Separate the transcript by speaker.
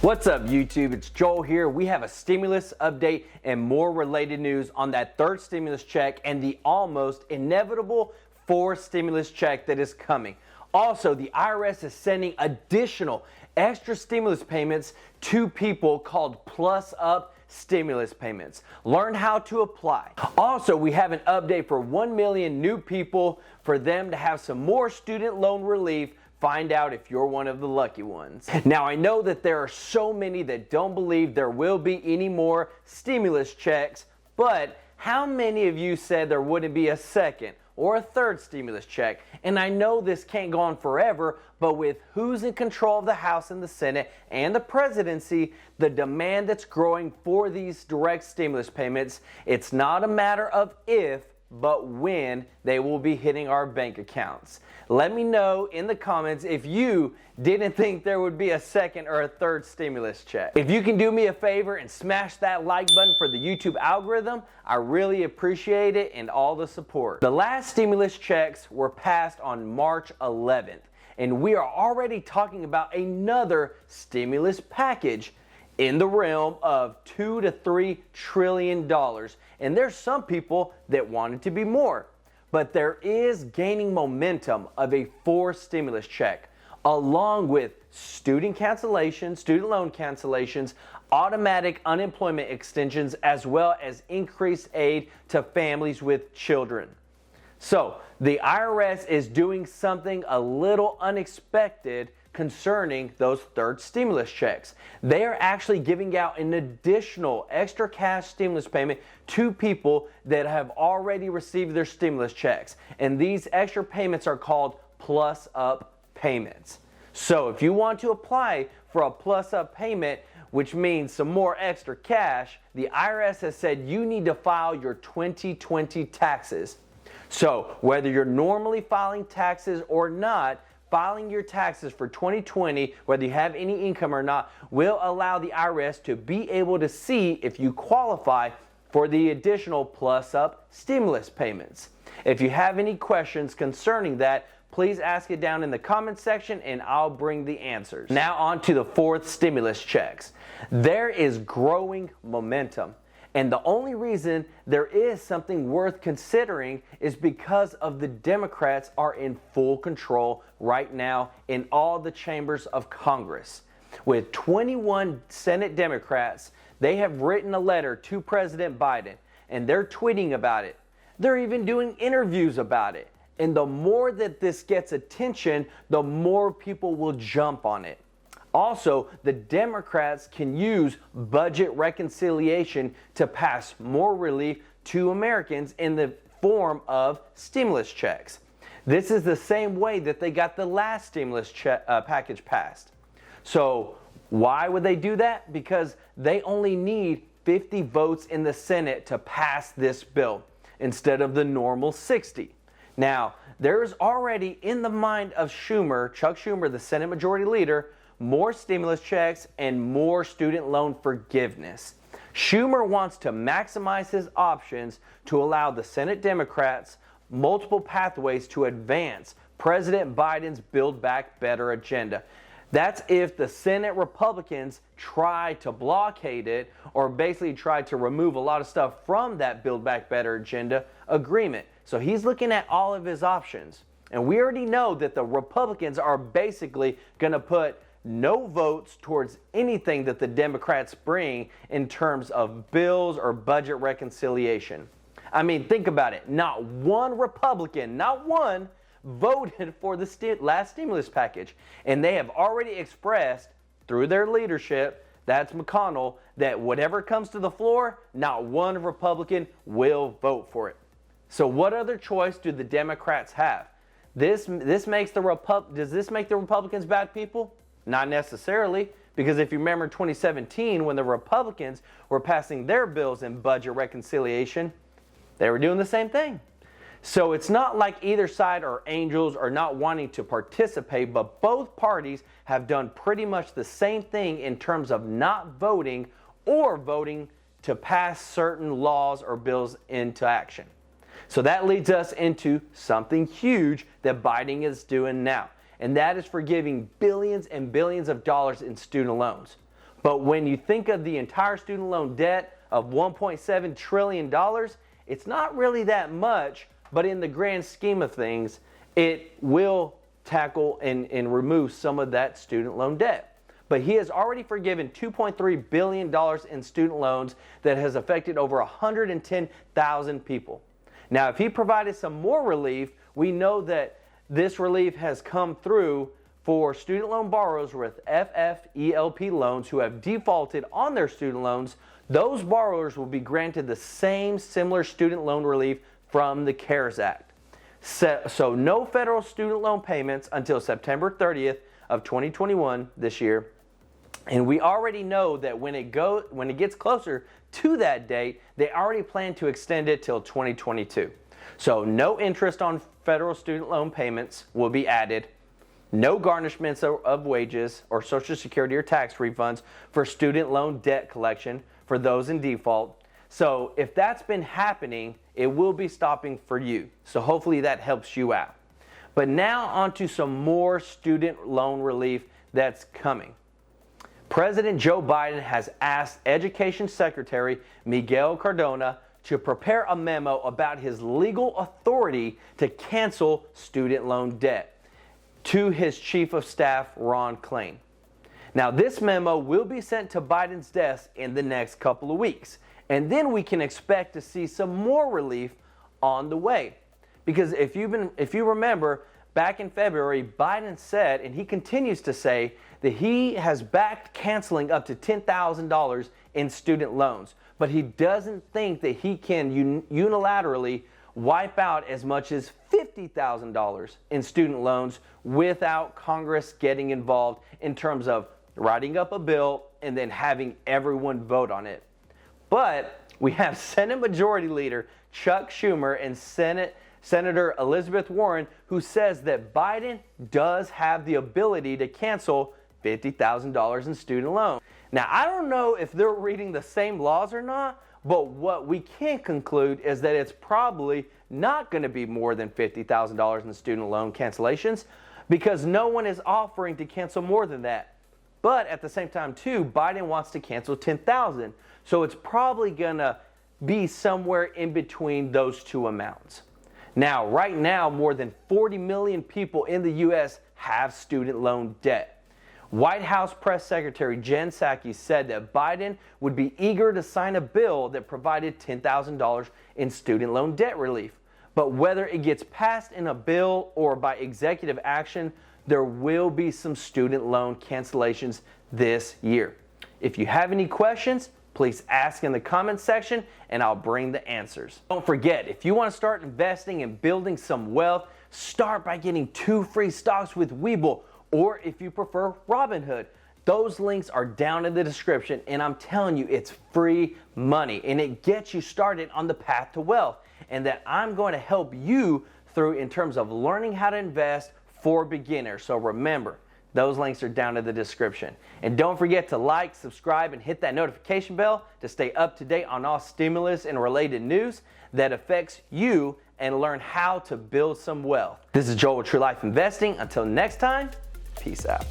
Speaker 1: What's up, YouTube? It's Joel here. We have a stimulus update and more related news on that third stimulus check and the almost inevitable fourth stimulus check that is coming. Also, the IRS is sending additional extra stimulus payments to people called Plus Up stimulus payments. Learn how to apply. Also, we have an update for 1 million new people for them to have some more student loan relief. Find out if you're one of the lucky ones. Now, I know that there are so many that don't believe there will be any more stimulus checks, but how many of you said there wouldn't be a second or a third stimulus check? And I know this can't go on forever, but with who's in control of the House and the Senate and the presidency, the demand that's growing for these direct stimulus payments, it's not a matter of if, but when they will be hitting our bank accounts. Let me know in the comments if you didn't think there would be a second or a third stimulus check. If you can do me a favor and smash that like button for the YouTube algorithm, I really appreciate it and all the support. The last stimulus checks were passed on March 11th, and we are already talking about another stimulus package in the realm of $2 to $3 trillion. And there's some people that want it to be more. But there is gaining momentum of a fourth stimulus check, along with student loan cancellations, automatic unemployment extensions, as well as increased aid to families with children. So the IRS is doing something a little unexpected concerning those third stimulus checks. They are actually giving out an additional extra cash stimulus payment to people that have already received their stimulus checks. And these extra payments are called Plus Up payments. So if you want to apply for a Plus Up payment, which means some more extra cash, the IRS has said you need to file your 2020 taxes. So whether you're normally filing taxes or not, filing your taxes for 2020, whether you have any income or not, will allow the IRS to be able to see if you qualify for the additional Plus Up stimulus payments. If you have any questions concerning that, please ask it down in the comment section and I'll bring the answers. Now on to the fourth stimulus checks. There is growing momentum. And the only reason there is something worth considering is because of the Democrats are in full control right now in all the chambers of Congress. With 21 Senate Democrats, they have written a letter to President Biden, and they're tweeting about it. They're even doing interviews about it. And the more that this gets attention, the more people will jump on it. Also, the Democrats can use budget reconciliation to pass more relief to Americans in the form of stimulus checks. This is the same way that they got the last stimulus package passed. So why would they do that? Because they only need 50 votes in the Senate to pass this bill instead of the normal 60. Now, there is already in the mind of Chuck Schumer, the Senate Majority Leader, more stimulus checks and more student loan forgiveness. Schumer wants to maximize his options to allow the Senate Democrats multiple pathways to advance President Biden's Build Back Better agenda. That's if the Senate Republicans try to blockade it or basically try to remove a lot of stuff from that Build Back Better agenda agreement. So he's looking at all of his options. And we already know that the Republicans are basically going to put no votes towards anything that the Democrats bring in terms of bills or budget reconciliation. I mean, think about it. Not one Republican, not one, voted for the last stimulus package. And they have already expressed through their leadership, that's McConnell, that whatever comes to the floor, not one Republican will vote for it. So what other choice do the Democrats have? Does this make the Republicans bad people? Not necessarily, because if you remember 2017 when the Republicans were passing their bills in budget reconciliation, they were doing the same thing. So it's not like either side are angels or not wanting to participate, but both parties have done pretty much the same thing in terms of not voting or voting to pass certain laws or bills into action. So that leads us into something huge that Biden is doing now, and that is forgiving billions and billions of dollars in student loans. But when you think of the entire student loan debt of $1.7 trillion, it's not really that much, but in the grand scheme of things, it will tackle and remove some of that student loan debt. But he has already forgiven $2.3 billion in student loans that has affected over 110,000 people. Now, if he provided some more relief, we know that this relief has come through for student loan borrowers with FFELP loans who have defaulted on their student loans. Those borrowers will be granted the same similar student loan relief from the CARES Act. So no federal student loan payments until September 30th of 2021 this year. And we already know that when it gets closer to that date, they already plan to extend it till 2022. So no interest on federal student loan payments will be added. No garnishments of wages or Social Security or tax refunds for student loan debt collection for those in default. So if that's been happening, it will be stopping for you. So hopefully that helps you out. But now on to some more student loan relief that's coming. President Joe Biden has asked Education Secretary Miguel Cardona to prepare a memo about his legal authority to cancel student loan debt to his Chief of Staff, Ron Klain. Now, this memo will be sent to Biden's desk in the next couple of weeks, and then we can expect to see some more relief on the way. Because if you remember, back in February, Biden said, and he continues to say, that he has backed canceling up to $10,000 in student loans, but he doesn't think that he can unilaterally wipe out as much as $50,000 in student loans without Congress getting involved in terms of writing up a bill and then having everyone vote on it. But we have Senate Majority Leader Chuck Schumer and Senator Elizabeth Warren, who says that Biden does have the ability to cancel $50,000 in student loans. Now, I don't know if they're reading the same laws or not, but what we can conclude is that it's probably not going to be more than $50,000 in student loan cancellations, because no one is offering to cancel more than that. But at the same time, too, Biden wants to cancel $10,000. So it's probably going to be somewhere in between those two amounts. Now, right now, more than 40 million people in the U.S. have student loan debt. White House Press Secretary Jen Psaki said that Biden would be eager to sign a bill that provided $10,000 in student loan debt relief. But whether it gets passed in a bill or by executive action, there will be some student loan cancellations this year. If you have any questions, please ask in the comments section and I'll bring the answers. Don't forget, if you want to start investing and building some wealth, start by getting 2 free stocks with Webull, or if you prefer, Robinhood. Those links are down in the description, and I'm telling you, it's free money and it gets you started on the path to wealth, and that I'm going to help you through in terms of learning how to invest for beginners. So remember, those links are down in the description. And don't forget to like, subscribe, and hit that notification bell to stay up to date on all stimulus and related news that affects you and learn how to build some wealth. This is Joel with True Life Investing. Until next time, peace out.